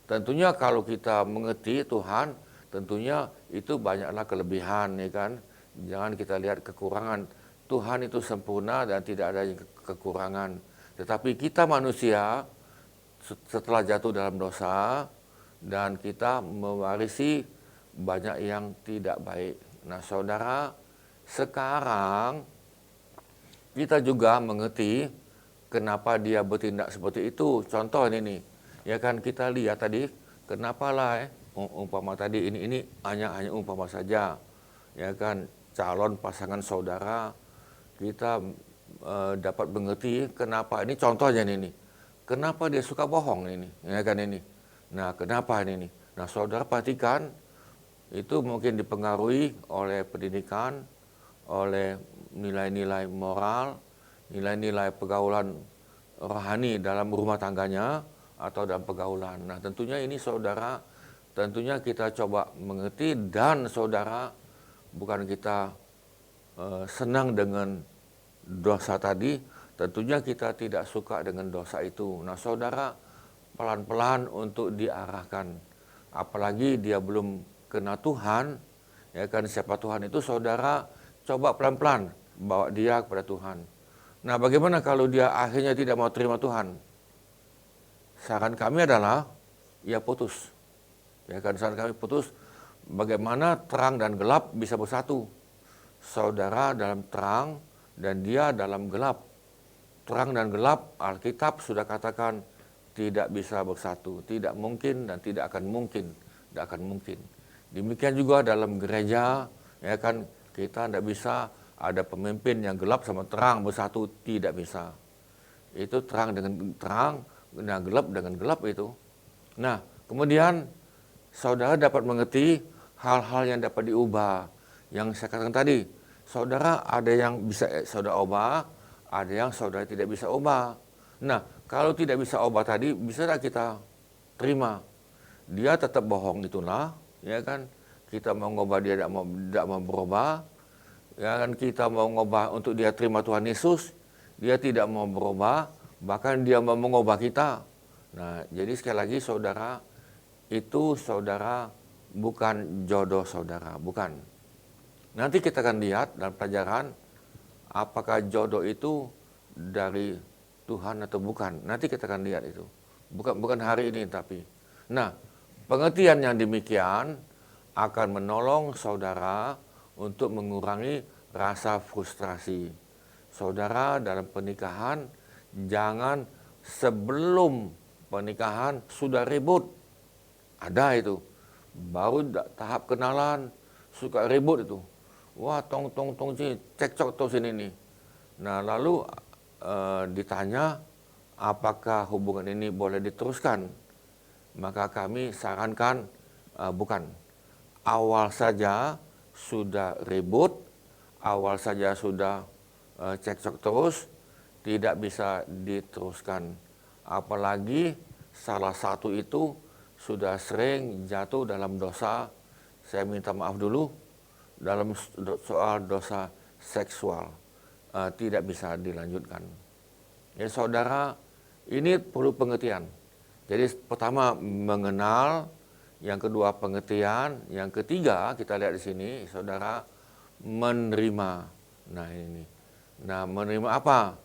B: Tentunya kalau kita mengerti Tuhan, tentunya itu banyaklah kelebihan, ya kan? Jangan kita lihat kekurangan. Tuhan itu sempurna dan tidak ada kekurangan. Tetapi kita manusia setelah jatuh dalam dosa dan kita mewarisi banyak yang tidak baik. Nah, saudara, sekarang kita juga mengerti kenapa dia bertindak seperti itu. Contoh ini nih, ya kan, kita lihat tadi, kenapalah umpama tadi ini hanya umpama saja, ya kan, calon pasangan saudara kita dapat mengerti kenapa ini, contohnya ini, kenapa dia suka bohong ini, ya kan ini. Nah, kenapa ini? Nah, saudara perhatikan, itu mungkin dipengaruhi oleh pendidikan, oleh nilai-nilai moral, nilai-nilai pergaulan rohani dalam rumah tangganya atau dalam pergaulan. Nah, tentunya ini saudara, tentunya kita coba mengerti, dan saudara, bukan kita senang dengan dosa tadi, tentunya kita tidak suka dengan dosa itu. Nah, saudara, pelan-pelan untuk diarahkan. Apalagi dia belum kenal Tuhan, ya kan, siapa Tuhan itu, saudara coba pelan-pelan bawa dia kepada Tuhan. Nah, bagaimana kalau dia akhirnya tidak mau terima Tuhan? Saran kami adalah, ya putus. Ya kan, saran kami putus. Bagaimana terang dan gelap bisa bersatu? Saudara dalam terang dan dia dalam gelap. Terang dan gelap, Alkitab sudah katakan tidak bisa bersatu, tidak mungkin dan tidak akan mungkin, tidak akan mungkin. Demikian juga dalam gereja, ya kan, kita tidak bisa ada pemimpin yang gelap sama terang bersatu, tidak bisa. Itu terang dengan terang, dan gelap dengan gelap itu. Nah, kemudian saudara dapat mengerti hal-hal yang dapat diubah. Yang saya katakan tadi, saudara ada yang bisa saudara ubah, ada yang saudara tidak bisa ubah. Nah, kalau tidak bisa ubah tadi, bisa tidak kita terima? Dia tetap bohong itulah, ya kan? Kita mau ngubah dia tidak mau berubah, ya kan? Kita mau ngubah untuk dia terima Tuhan Yesus, dia tidak mau berubah, bahkan dia mau mengubah kita. Nah, jadi sekali lagi saudara, itu saudara bukan jodoh saudara, bukan. Nanti kita akan lihat dalam pelajaran apakah jodoh itu dari Tuhan atau bukan. Nanti kita akan lihat itu. Bukan hari ini tapi. Nah, pengertian yang demikian akan menolong saudara untuk mengurangi rasa frustrasi. Saudara dalam pernikahan jangan sebelum pernikahan sudah ribut. Ada itu. Baru tahap kenalan suka ribut itu. Wah, tong cekcok tuh sini nih. Nah, lalu ditanya apakah hubungan ini boleh diteruskan. Maka kami sarankan bukan. Awal saja sudah ribut, awal saja sudah cekcok terus, tidak bisa diteruskan. Apalagi salah satu itu sudah sering jatuh dalam dosa, saya minta maaf dulu, dalam soal dosa seksual, tidak bisa dilanjutkan. Ya saudara, ini perlu pengertian. Jadi pertama mengenal, yang kedua pengertian, yang ketiga kita lihat di sini, saudara, menerima. Nah ini, nah menerima apa?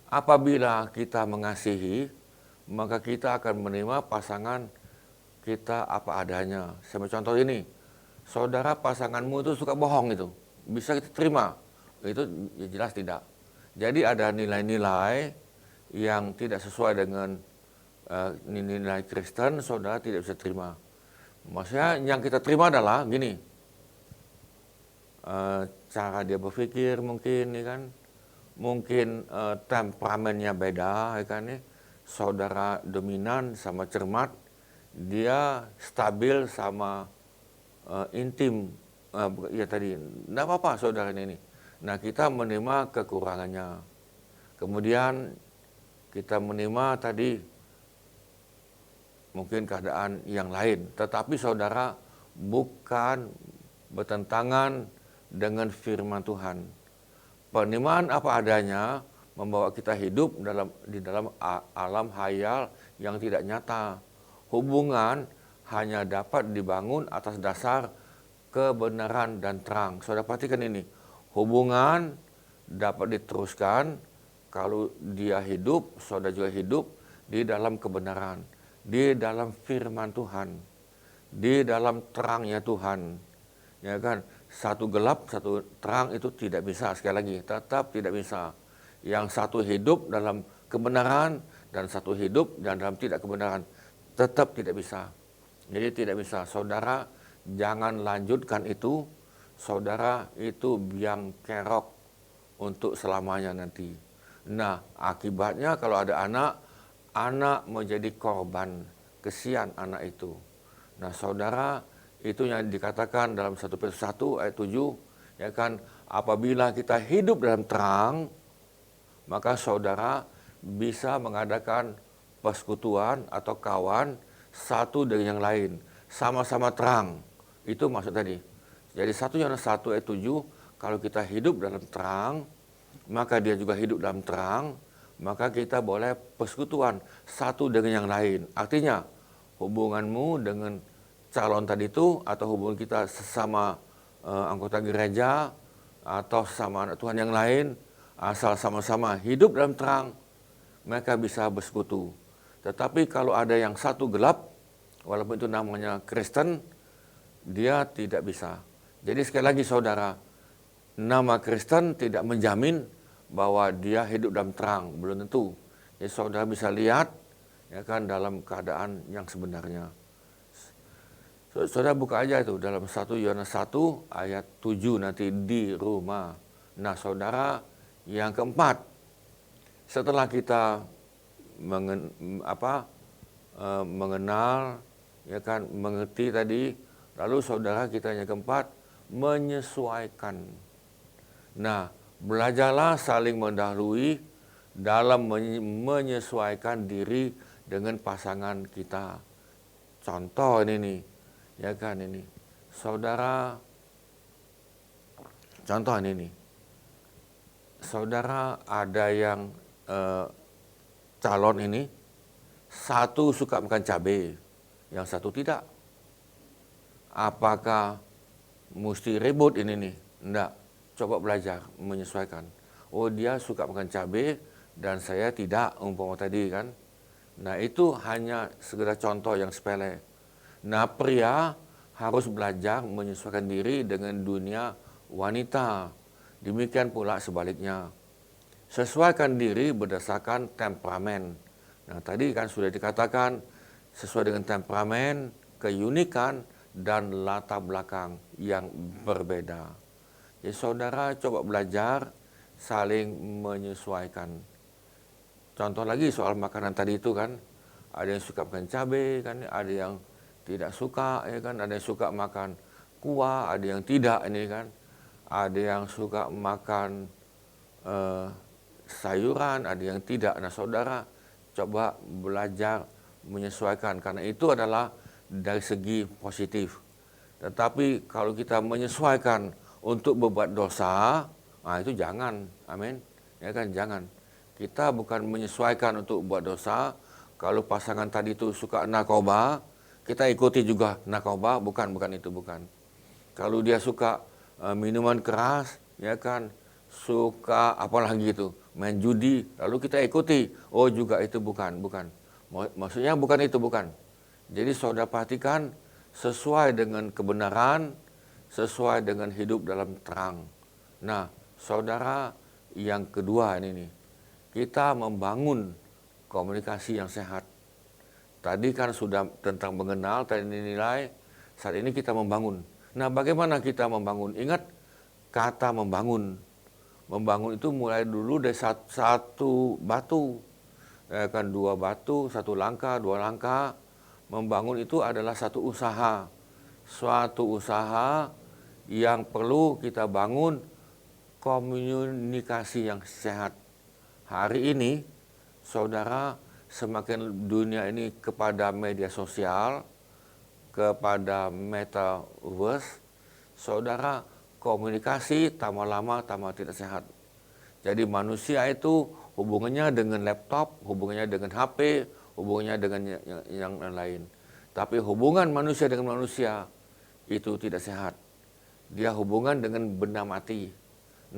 B: Apabila kita mengasihi, maka kita akan menerima pasangan kita apa adanya. Saya contoh ini, saudara pasanganmu itu suka bohong itu, bisa kita terima? Itu ya jelas tidak. Jadi ada nilai-nilai yang tidak sesuai dengan nilai Kristen, saudara tidak bisa terima. Maksudnya yang kita terima adalah gini, cara dia berpikir mungkin, ya kan, mungkin temperamennya beda, ya kan ya. Saudara dominan sama cermat, dia stabil sama intim. Ya tadi, enggak apa-apa saudara ini. Nah, kita menerima kekurangannya. Kemudian kita menerima tadi mungkin keadaan yang lain. Tetapi saudara bukan bertentangan dengan firman Tuhan. Penerimaan apa adanya membawa kita hidup di dalam alam hayal yang tidak nyata. Hubungan hanya dapat dibangun atas dasar kebenaran dan terang. Saudara perhatikan ini. Hubungan dapat diteruskan kalau dia hidup, saudara juga hidup di dalam kebenaran, di dalam firman Tuhan, di dalam terangnya Tuhan. Ya kan? Satu gelap, satu terang itu tidak bisa. Sekali lagi, tetap tidak bisa. Yang satu hidup dalam kebenaran dan satu hidup dan dalam tidak kebenaran. Tetap tidak bisa. Jadi tidak bisa. Saudara jangan lanjutkan itu. Saudara itu biang kerok untuk selamanya nanti. Nah, akibatnya kalau ada anak menjadi korban. Kesian anak itu. Nah, saudara, itu yang dikatakan dalam 1 Petrus 1 ayat 7, ya kan, apabila kita hidup dalam terang, maka saudara bisa mengadakan persekutuan atau kawan satu dengan yang lain, sama-sama terang. Itu maksud tadi. Jadi 1 Yohanes 1 ayat 7, kalau kita hidup dalam terang, maka dia juga hidup dalam terang, maka kita boleh persekutuan satu dengan yang lain. Artinya, hubunganmu dengan calon tadi itu, atau hubungan kita sesama anggota gereja, atau sesama anak Tuhan yang lain, asal sama-sama hidup dalam terang, mereka bisa bersekutu. Tetapi kalau ada yang satu gelap, walaupun itu namanya Kristen, dia tidak bisa. Jadi sekali lagi saudara, nama Kristen tidak menjamin bahwa dia hidup dalam terang, belum tentu. Jadi saudara bisa lihat, ya kan, dalam keadaan yang sebenarnya. Saudara buka aja itu dalam 1 Yohanes 1 ayat 7 nanti di rumah. Nah saudara, yang keempat, setelah kita mengenal, ya kan, mengerti tadi, lalu saudara kita yang keempat, menyesuaikan. Nah, belajarlah saling mendahului dalam menyesuaikan diri dengan pasangan kita. Contoh ini nih, ya kan ini. Saudara, contoh ini nih. Saudara ada yang calon ini, satu suka makan cabai, yang satu tidak. Apakah mesti ribut ini nih? Enggak. Coba belajar menyesuaikan. Oh, dia suka makan cabai dan saya tidak, umpama tadi kan. Nah, itu hanya sekedar contoh yang sepele. Nah, pria harus belajar menyesuaikan diri dengan dunia wanita. Demikian pula sebaliknya. Sesuaikan diri berdasarkan temperamen. Nah, tadi kan sudah dikatakan sesuai dengan temperamen, keunikan, dan latar belakang yang berbeda. Jadi saudara coba belajar saling menyesuaikan. Contoh lagi soal makanan tadi itu kan, ada yang suka makan cabai kan, ada yang tidak suka, ya kan, ada yang suka makan kuah, ada yang tidak ini kan, ada yang suka makan sayuran, ada yang tidak. Nah saudara coba belajar menyesuaikan, karena itu adalah dari segi positif. Tetapi kalau kita menyesuaikan untuk berbuat dosa, nah itu jangan, amin, ya kan, jangan. Kita bukan menyesuaikan untuk buat dosa. Kalau pasangan tadi itu suka narkoba, kita ikuti juga narkoba, bukan itu, bukan. Kalau dia suka minuman keras, ya kan, suka apalagi itu, main judi, lalu kita ikuti, oh juga itu bukan. Maksudnya bukan itu, bukan. Jadi saudara perhatikan, sesuai dengan kebenaran, sesuai dengan hidup dalam terang. Nah, saudara, yang kedua ini nih, kita membangun komunikasi yang sehat. Tadi kan sudah tentang mengenal, tadi nilai, saat ini kita membangun. Nah, bagaimana kita membangun? Ingat kata membangun. Membangun itu mulai dulu dari satu batu, ya kan, dua batu, satu langkah, dua langkah. Membangun itu adalah satu usaha yang perlu kita bangun komunikasi yang sehat. Hari ini, saudara, semakin dunia ini kepada media sosial, kepada metaverse, saudara, komunikasi tambah lama tambah tidak sehat. Jadi manusia itu hubungannya dengan laptop, hubungannya dengan HP, hubungannya dengan yang lain. Tapi hubungan manusia dengan manusia itu tidak sehat. Dia hubungan dengan benda mati.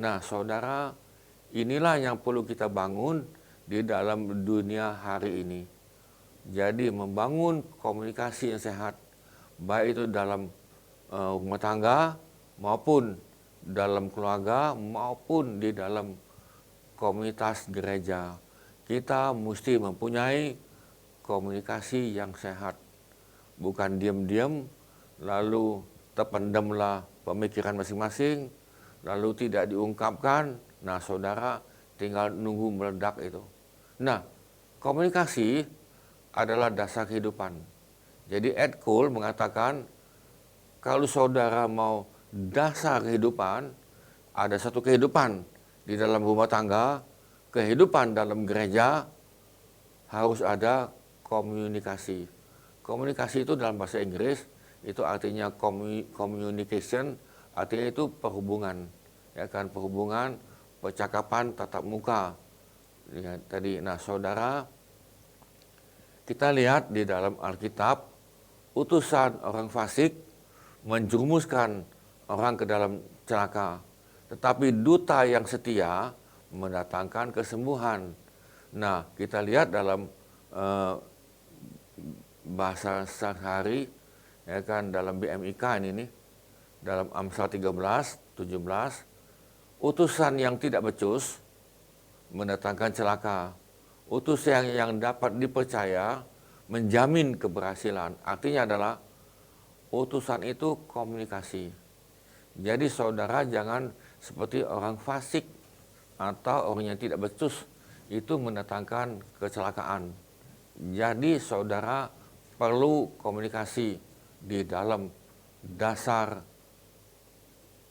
B: Nah, saudara, inilah yang perlu kita bangun di dalam dunia hari ini. Jadi membangun komunikasi yang sehat, baik itu dalam rumah tangga, maupun dalam keluarga, maupun di dalam komunitas gereja. Kita mesti mempunyai komunikasi yang sehat. Bukan diam-diam, lalu terpendamlah pemikiran masing-masing, lalu tidak diungkapkan. Nah, saudara, tinggal nunggu meledak itu. Nah, komunikasi adalah dasar kehidupan. Jadi Ed Cole mengatakan, kalau saudara mau dasar kehidupan, ada satu kehidupan di dalam rumah tangga, kehidupan dalam gereja, harus ada komunikasi. Komunikasi itu dalam bahasa Inggris, itu artinya communication, artinya itu perhubungan. Ya kan, perhubungan, percakapan tatap muka. Ya, tadi, nah saudara, kita lihat di dalam Alkitab, utusan orang fasik menjerumuskan orang ke dalam celaka. Tetapi duta yang setia mendatangkan kesembuhan. Nah, kita lihat dalam bahasa sehari, ya kan, dalam BMIK ini nih, dalam Amsal 13:17, utusan yang tidak becus mendatangkan celaka. Utusan yang dapat dipercaya menjamin keberhasilan. Artinya adalah utusan itu komunikasi. Jadi saudara jangan seperti orang fasik atau orang yang tidak becus, itu mendatangkan kecelakaan. Jadi saudara perlu komunikasi di dalam dasar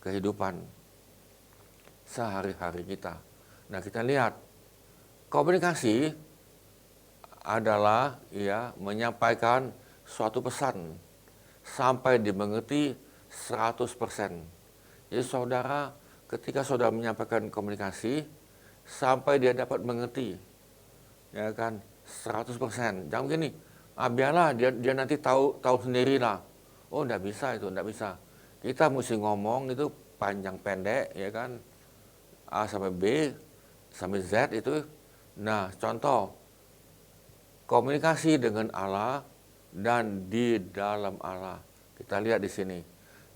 B: kehidupan sehari-hari kita. Nah, kita lihat komunikasi adalah menyampaikan suatu pesan sampai dimengerti 100%. Jadi saudara, ketika saudara menyampaikan komunikasi sampai dia dapat mengerti, ya kan, 100%. Jangan begini, biarlah dia nanti tahu sendirilah. Oh, enggak bisa itu, enggak bisa. Kita mesti ngomong itu panjang pendek, ya kan, A sampai B sampai Z itu. Nah, contoh komunikasi dengan Allah dan di dalam Allah. Kita lihat di sini.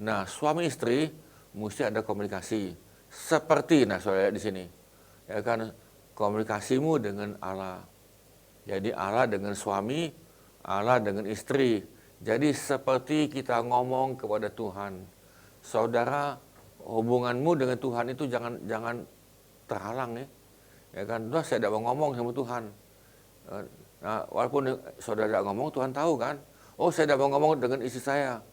B: Nah, suami istri mesti ada komunikasi. Seperti, nah saudara lihat di sini. Ya kan, komunikasimu dengan Allah. Jadi Allah dengan suami, Allah dengan istri. Jadi seperti kita ngomong kepada Tuhan. Saudara, hubunganmu dengan Tuhan itu jangan terhalang ya. Ya kan, saya tidak mau ngomong sama Tuhan. Nah, walaupun saudara tidak ngomong, Tuhan tahu kan. Oh, saya tidak mau ngomong dengan istri saya.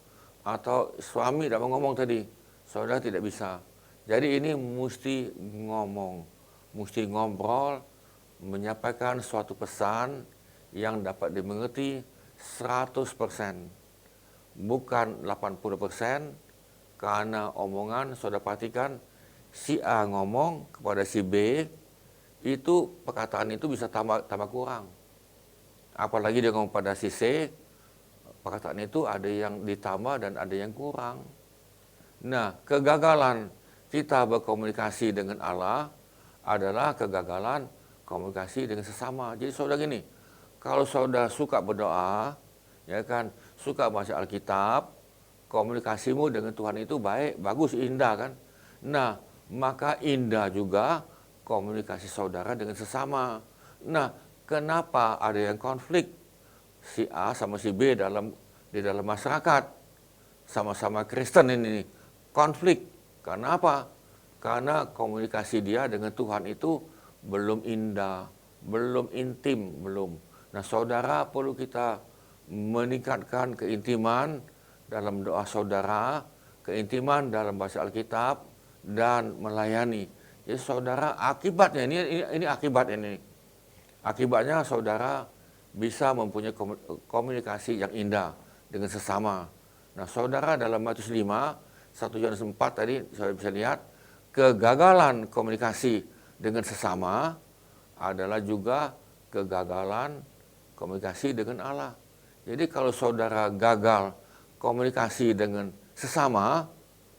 B: Atau suami tidak mau ngomong tadi. Saudara tidak bisa. Jadi ini mesti ngomong. Mesti ngobrol, menyampaikan suatu pesan yang dapat dimengerti 100%. Bukan 80%, karena omongan, saudara perhatikan, si A ngomong kepada si B, itu perkataan itu bisa tambah kurang. Apalagi dia ngomong pada si C, perkataan itu ada yang ditambah dan ada yang kurang. Nah, kegagalan kita berkomunikasi dengan Allah adalah kegagalan komunikasi dengan sesama. Jadi saudara gini, kalau saudara suka berdoa, ya kan, suka baca Alkitab, komunikasimu dengan Tuhan itu baik, bagus, indah kan. Nah, maka indah juga komunikasi saudara dengan sesama. Nah, kenapa ada yang konflik si A sama si B di dalam masyarakat, sama-sama Kristen ini konflik? Karena apa? Karena komunikasi dia dengan Tuhan itu belum indah, belum intim, belum. Nah, saudara perlu kita meningkatkan keintiman dalam doa saudara, keintiman dalam bahasa Alkitab, dan melayani. Jadi saudara, akibatnya ini akibat ini. Akibatnya saudara bisa mempunyai komunikasi yang indah dengan sesama. Nah, saudara dalam Matius 5, 1 Yohanes 4 tadi saudara bisa lihat, kegagalan komunikasi dengan sesama adalah juga kegagalan komunikasi dengan Allah. Jadi kalau saudara gagal komunikasi dengan sesama,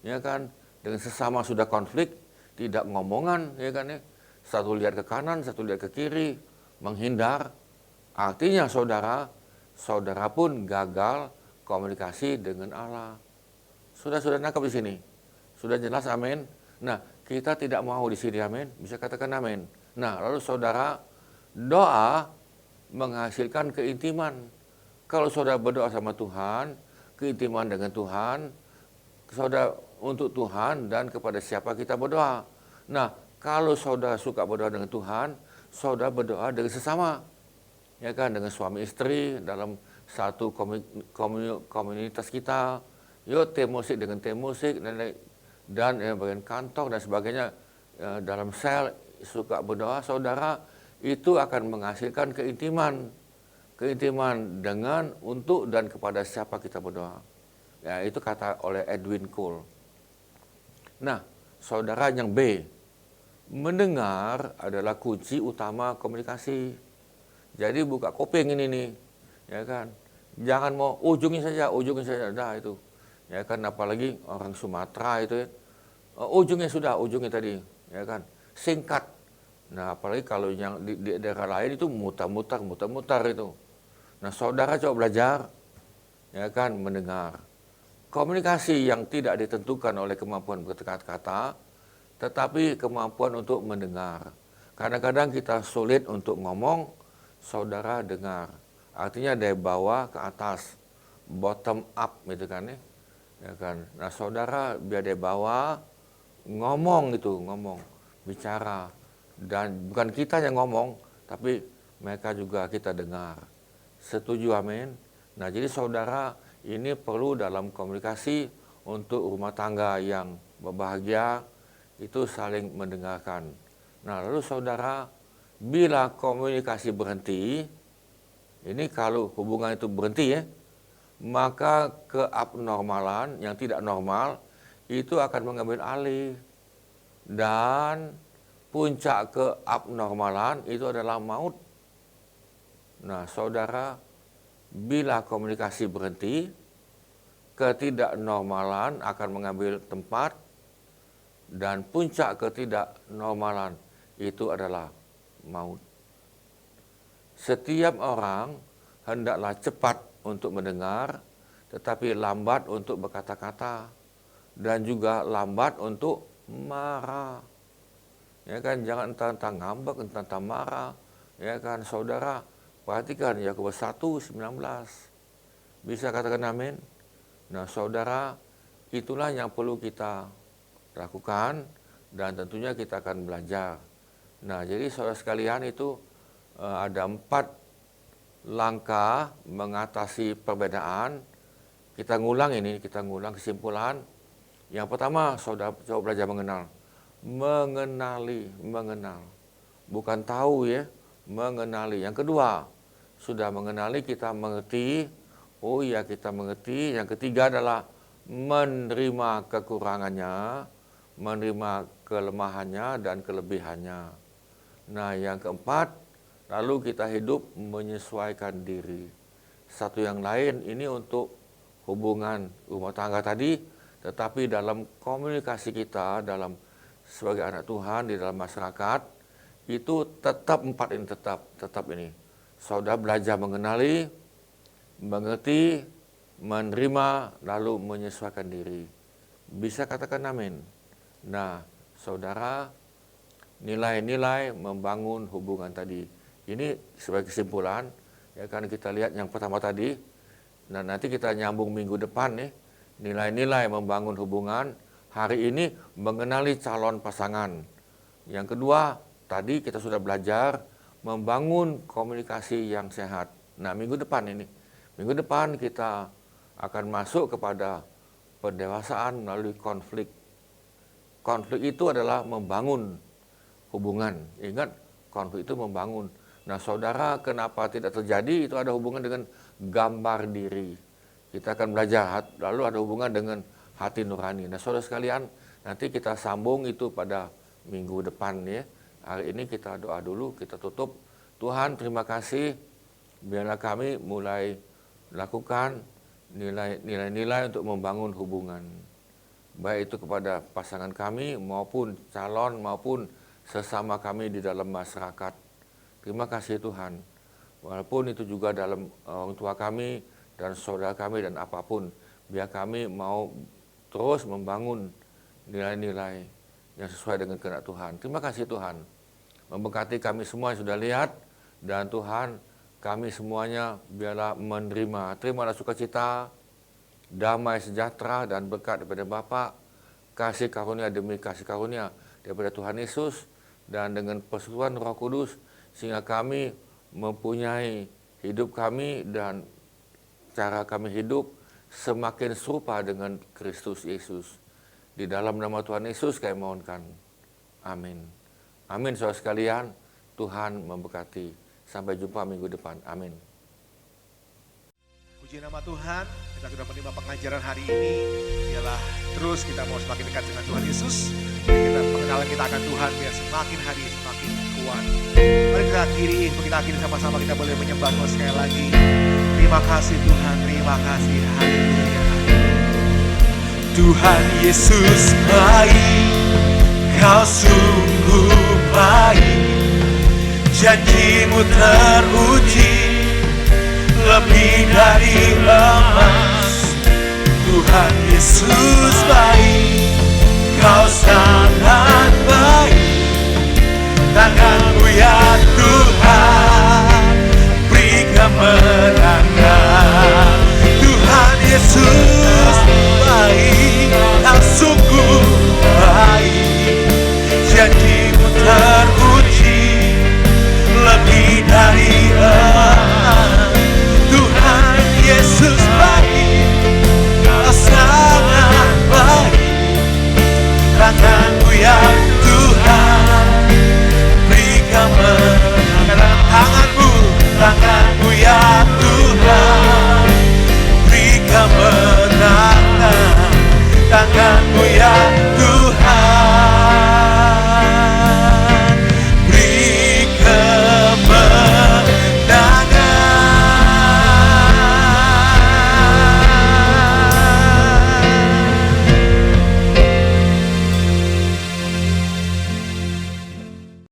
B: ya kan, dengan sesama sudah konflik, tidak ngomongan, ya kan ya, satu lihat ke kanan, satu lihat ke kiri, menghindar, artinya saudara pun gagal komunikasi dengan Allah. Sudah nangkap di sini, sudah jelas, amin. Nah, kita tidak mau di sini, amin. Bisa katakan amin. Nah, lalu saudara, doa menghasilkan keintiman. Kalau saudara berdoa sama Tuhan, keintiman dengan Tuhan, saudara untuk Tuhan dan kepada siapa kita berdoa. Nah, kalau saudara suka berdoa dengan Tuhan, saudara berdoa dengan sesama. Ya kan, dengan suami istri dalam satu komunitas kita. Yuk, tim musik dengan tim musik dan bagian kantor dan sebagainya, dalam sel suka berdoa, saudara, itu akan menghasilkan keintiman dengan, untuk, dan kepada siapa kita berdoa. Ya, itu kata oleh Edwin Cole. Nah, saudara, yang B, mendengar adalah kunci utama komunikasi. Jadi buka kuping ini nih, ya kan. Jangan mau ujungnya saja, dah itu. Ya kan, apalagi orang Sumatera itu ya. Ujungnya tadi, ya kan. Singkat. Nah, apalagi kalau yang di daerah lain itu mutar-mutar itu. Nah, saudara coba belajar, ya kan, mendengar. Komunikasi yang tidak ditentukan oleh kemampuan berkata-kata, tetapi kemampuan untuk mendengar. Kadang-kadang kita sulit untuk ngomong, saudara dengar. Artinya dari bawah ke atas, bottom up gitu kan ya. Ya kan. Nah, saudara biar dari bawah ngomong, bicara. Dan bukan kita yang ngomong, tapi mereka juga kita dengar. Setuju, amin. Nah, jadi saudara, ini perlu dalam komunikasi untuk rumah tangga yang berbahagia, itu saling mendengarkan. Nah, lalu saudara, bila komunikasi berhenti, ini kalau hubungan itu berhenti ya, maka keabnormalan yang tidak normal itu akan mengambil alih. Dan puncak keabnormalan itu adalah maut. Nah, saudara, bila komunikasi berhenti, ketidaknormalan akan mengambil tempat, dan puncak ketidaknormalan itu adalah maut. Setiap orang hendaklah cepat untuk mendengar, tetapi lambat untuk berkata-kata, dan juga lambat untuk marah. Ya kan, jangan entah ngambek, entah marah. Ya kan, saudara, perhatikan Yakobus 1:19. Bisa katakan amin? Nah, saudara, itulah yang perlu kita lakukan, dan tentunya kita akan belajar. Nah, jadi saudara sekalian, itu ada 4 langkah mengatasi perbedaan. Kita ngulang kesimpulan. Yang pertama, saudara coba belajar mengenal. Mengenal. Bukan tahu ya, mengenali. Yang kedua, sudah mengenali, kita mengerti. Oh iya, kita mengerti. Yang ketiga adalah menerima kekurangannya, menerima kelemahannya dan kelebihannya. Nah, yang keempat, lalu kita hidup menyesuaikan diri. Satu yang lain ini untuk hubungan rumah tangga tadi, tetapi dalam komunikasi kita, dalam sebagai anak Tuhan di dalam masyarakat, itu tetap 4 ini, tetap ini. Saudara belajar mengenali, mengerti, menerima, lalu menyesuaikan diri. Bisa katakan amin. Nah, saudara, nilai-nilai membangun hubungan tadi. Ini sebagai kesimpulan, ya kan, kita lihat yang pertama tadi. Nah, nanti kita nyambung minggu depan nih, nilai-nilai membangun hubungan hari ini mengenali calon pasangan. Yang kedua, tadi kita sudah belajar membangun komunikasi yang sehat. Nah, minggu depan kita akan masuk kepada pendewasaan melalui konflik. Konflik itu adalah membangun hubungan. Ingat, konflik itu membangun. Nah, saudara, kenapa tidak terjadi? Itu ada hubungan dengan gambar diri. Kita akan belajar, lalu ada hubungan dengan hati nurani. Nah, saudara sekalian, nanti kita sambung itu pada minggu depan ya. Hari ini kita doa dulu, kita tutup. Tuhan, terima kasih. Biarlah kami mulai lakukan nilai-nilai untuk membangun hubungan. Baik itu kepada pasangan kami maupun calon maupun sesama kami di dalam masyarakat. Terima kasih Tuhan. Walaupun itu juga dalam orang tua kami dan saudara kami dan apapun. Biar kami mau terus membangun nilai-nilai yang sesuai dengan kehendak Tuhan. Terima kasih Tuhan. Memberkati kami semua yang sudah lihat. Dan Tuhan, kami semuanya biarlah menerima. Terimalah sukacita, damai sejahtera dan berkat daripada Bapa, kasih karunia demi kasih karunia daripada Tuhan Yesus, dan dengan persekutuan Roh Kudus, sehingga kami mempunyai hidup kami dan cara kami hidup semakin serupa dengan Kristus Yesus. Di dalam nama Tuhan Yesus kami mohonkan. Amin. Amin saudara sekalian, Tuhan memberkati. Sampai jumpa minggu depan. Amin.
A: Puji nama Tuhan, kita sudah menerima pengajaran hari ini. Biarlah terus kita mau semakin dekat dengan Tuhan Yesus. Kita pengenalan kita akan Tuhan biar semakin hari semakin kuat. Mari kita akhiri sama-sama, kita boleh menyembah Tuhan sekali lagi. Terima kasih Tuhan, terima kasih. Haleluya. Tuhan Yesus baik, Kau sungguh baik. Janjimu teruji lebih dari